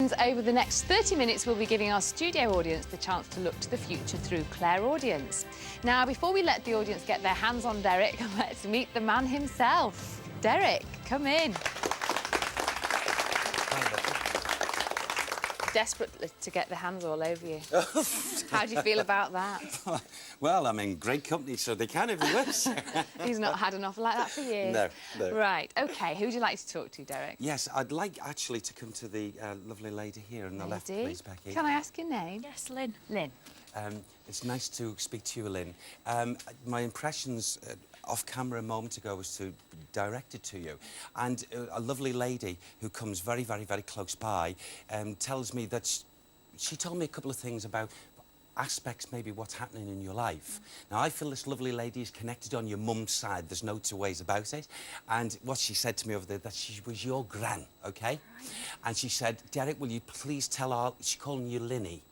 Over the next 30 minutes, we'll be giving our studio audience the chance to look to the future through clairaudience. Now, before we let the audience get their hands on Derek, let's meet the man himself. Derek, come in. Desperate to get the hands all over you. How do you feel about that? Well, I'm in great company, so they can if he wish. He's not had an offer like that for years. No. Right, OK, who would you like to talk to, Derek? Yes, I'd like actually to come to the lovely lady here on the left, please, Becky. Can I ask your name? Yes, Lynn. Lynn. It's nice to speak to you, Lynn. My impressions off camera a moment ago was to direct it to you. And a lovely lady who comes very, very, very close by tells me that she told me a couple of things about aspects, maybe what's happening in your life. Now, I feel this lovely lady is connected on your mum's side. There's no two ways about it. And what she said to me over there, that she was your gran, OK? Right. And she said, Derek, will you please tell our... She's calling you Linny.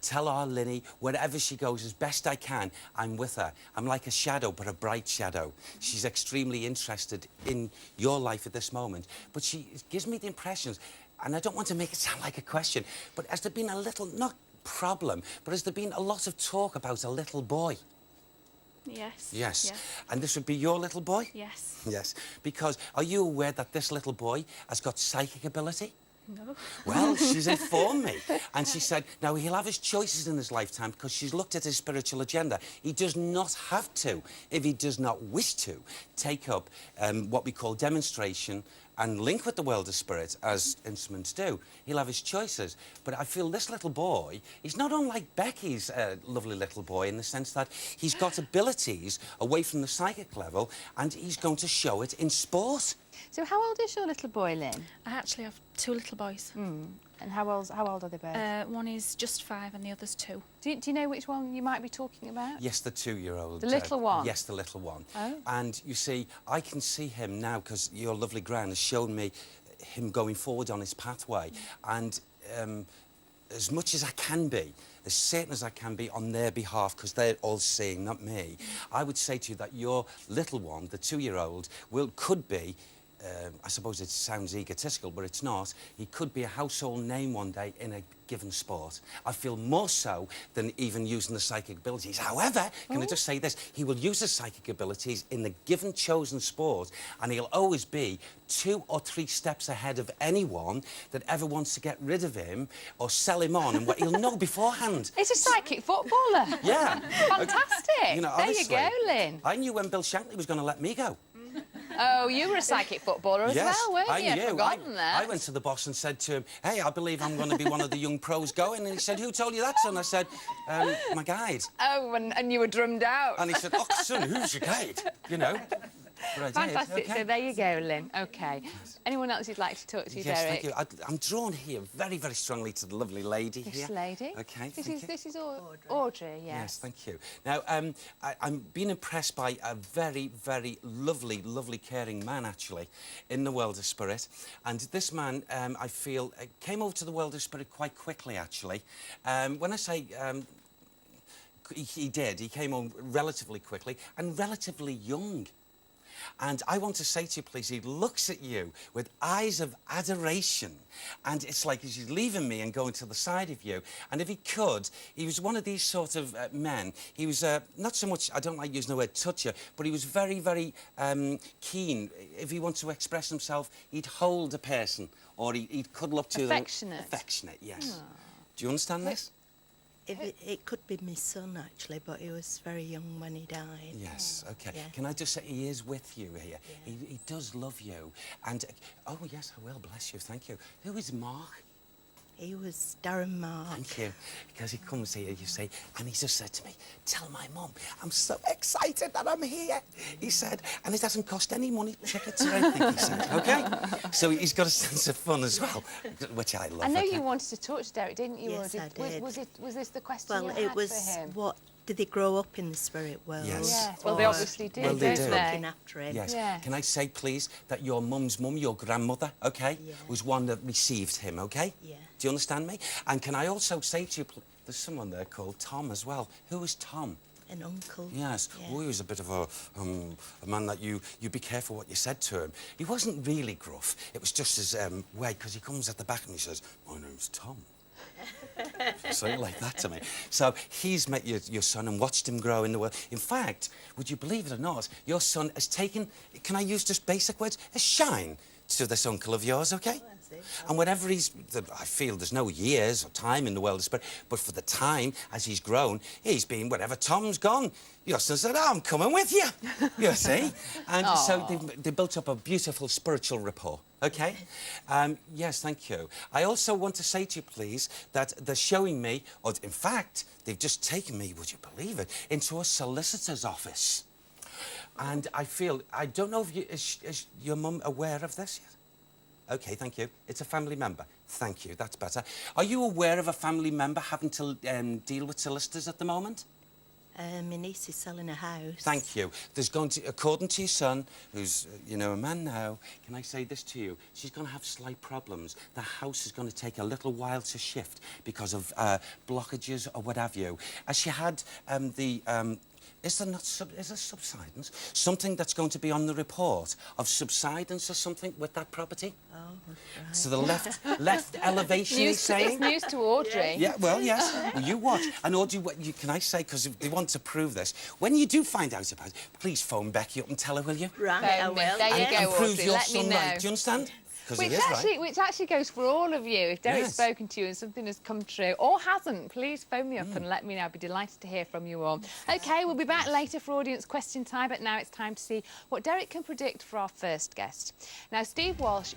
Tell our Linny, wherever she goes, as best I can, I'm with her. I'm like a shadow, but a bright shadow. She's extremely interested in your life at this moment. But she gives me the impressions, and I don't want to make it sound like a question, but has there been a little, not problem, but has there been a lot of talk about a little boy? Yes. Yes. Yes. And this would be your little boy? Yes. Yes. Because are you aware that this little boy has got psychic ability? No. Well, she's informed me. And she said, now, he'll have his choices in his lifetime because she's looked at his spiritual agenda. He does not have to, if he does not wish to, take up what we call demonstration and link with the world of spirit, as instruments do. He'll have his choices. But I feel this little boy is not unlike Becky's lovely little boy in the sense that he's got abilities away from the psychic level and he's going to show it in sport. So how old is your little boy, Lynn? I actually have two little boys. And how old are they both? One is just 5 and the other's 2. Do you know which one you might be talking about? Yes, the 2-year-old. The little one? Yes, the little one. Oh. And you see, I can see him now because your lovely gran has shown me him going forward on his pathway. And as much as I can be, as certain as I can be on their behalf, because they're all seeing, not me, I would say to you that your little one, the 2-year-old, could be, I suppose it sounds egotistical, but it's not. He could be a household name one day in a given sport. I feel more so than even using the psychic abilities. However, can I just say this? He will use his psychic abilities in the given chosen sport, and he'll always be 2 or 3 steps ahead of anyone that ever wants to get rid of him or sell him on, and what he'll know beforehand. He's a psychic footballer. Yeah. Fantastic. You know, there honestly, you go, Lynn. I knew when Bill Shankly was going to let me go. Oh, you were a psychic footballer as well, weren't you? I knew. I'd forgotten that. I went to the boss and said to him, hey, I believe I'm going to be one of the young pros going. And he said, who told you that, son? I said, my guide. Oh, and you were drummed out. And he said, oh, son, who's your guide? You know. But I did. Fantastic. Okay. So there you go, Lynn. OK. Yes. Anyone else you'd like to talk to, yes, Derek? Thank you. I'm drawn here very, very strongly to the lovely lady here. This lady? OK, This is Audrey, yes. Yes, thank you. Now, I'm being impressed by a very, very lovely, lovely, caring man, actually, in the world of spirit. And this man, I feel, came over to the world of spirit quite quickly, actually. When I say... he did. He came on relatively quickly and relatively young. And I want to say to you, please, he looks at you with eyes of adoration. And it's like he's leaving me and going to the side of you. And if he could, he was one of these sort of men. He was not so much, I don't like using the word toucher, but he was very, very keen. If he wanted to express himself, he'd hold a person or he'd cuddle up to them. Affectionate. Affectionate, yes. Aww. Do you understand this? It could be my son, actually, but he was very young when he died. Yes, OK. Yeah. Can I just say he is with you here? Yeah. He does love you. And, oh, yes, I will, bless you, thank you. Who is Mark? He was Darren Mark. Thank you. Because he comes here, you see, and he just said to me, tell my mum, I'm so excited that I'm here. He said, and it hasn't cost any money, tickets or anything, he said, OK? So he's got a sense of fun as well, which I love. I know you wanted to talk to Derek, didn't you? Yes, I did. Was this the question you Well, had it was for him? what... Did they grow up in the spirit world? Yes. Yes. Well, they obviously do, Well, they don't do. they? Looking after him. Yes. Yeah. Can I say, please, that your mum's mum, your grandmother, OK, Yeah. was one that received him, OK? Yeah. Do you understand me? And can I also say to you, there's someone there called Tom as well. Who is Tom? An uncle. Yes. Yeah. Oh, he was a bit of a man that you be careful what you said to him. He wasn't really gruff. It was just his way, because he comes at the back and he says, "My name's Tom." Say it like that to me. So he's met your son and watched him grow in the world. In fact, would you believe it or not, your son has taken, can I use just basic words, a shine to this uncle of yours, OK? And whatever I feel there's no years or time in the world, but for the time, as he's grown, he's been, wherever Tom's gone, your son said, "Oh, I'm coming with you," you see? And so they built up a beautiful spiritual rapport, OK? Yes, thank you. I also want to say to you, please, that they're showing me, or in fact, they've just taken me, would you believe it, into a solicitor's office. And I don't know if is your mum aware of this yet? OK, thank you. It's a family member. Thank you, that's better. Are you aware of a family member having to deal with solicitors at the moment? My niece is selling a house. Thank you. There's going to, according to your son, who's, you know, a man now, can I say this to you? She's going to have slight problems. The house is going to take a little while to shift because of blockages or what have you. As she had is there subsidence? Something that's going to be on the report of subsidence or something with that property? Oh, right. So the left elevation is saying? It's news to Audrey. Yeah, well, yes. Well, you watch. And Audrey, can I say, because they want to prove this, when you do find out about it, please phone Becky up and tell her, will you? Right, I Phone me. will. There you And go, prove Audrey. your Let me son know. right. Do you understand? Which actually goes for all of you. If Derek's Yes. spoken to you and something has come true or hasn't, please phone me up and let me know. I'd be delighted to hear from you all. OK, we'll be back later for audience question time, but now it's time to see what Derek can predict for our first guest. Now, Steve Walsh...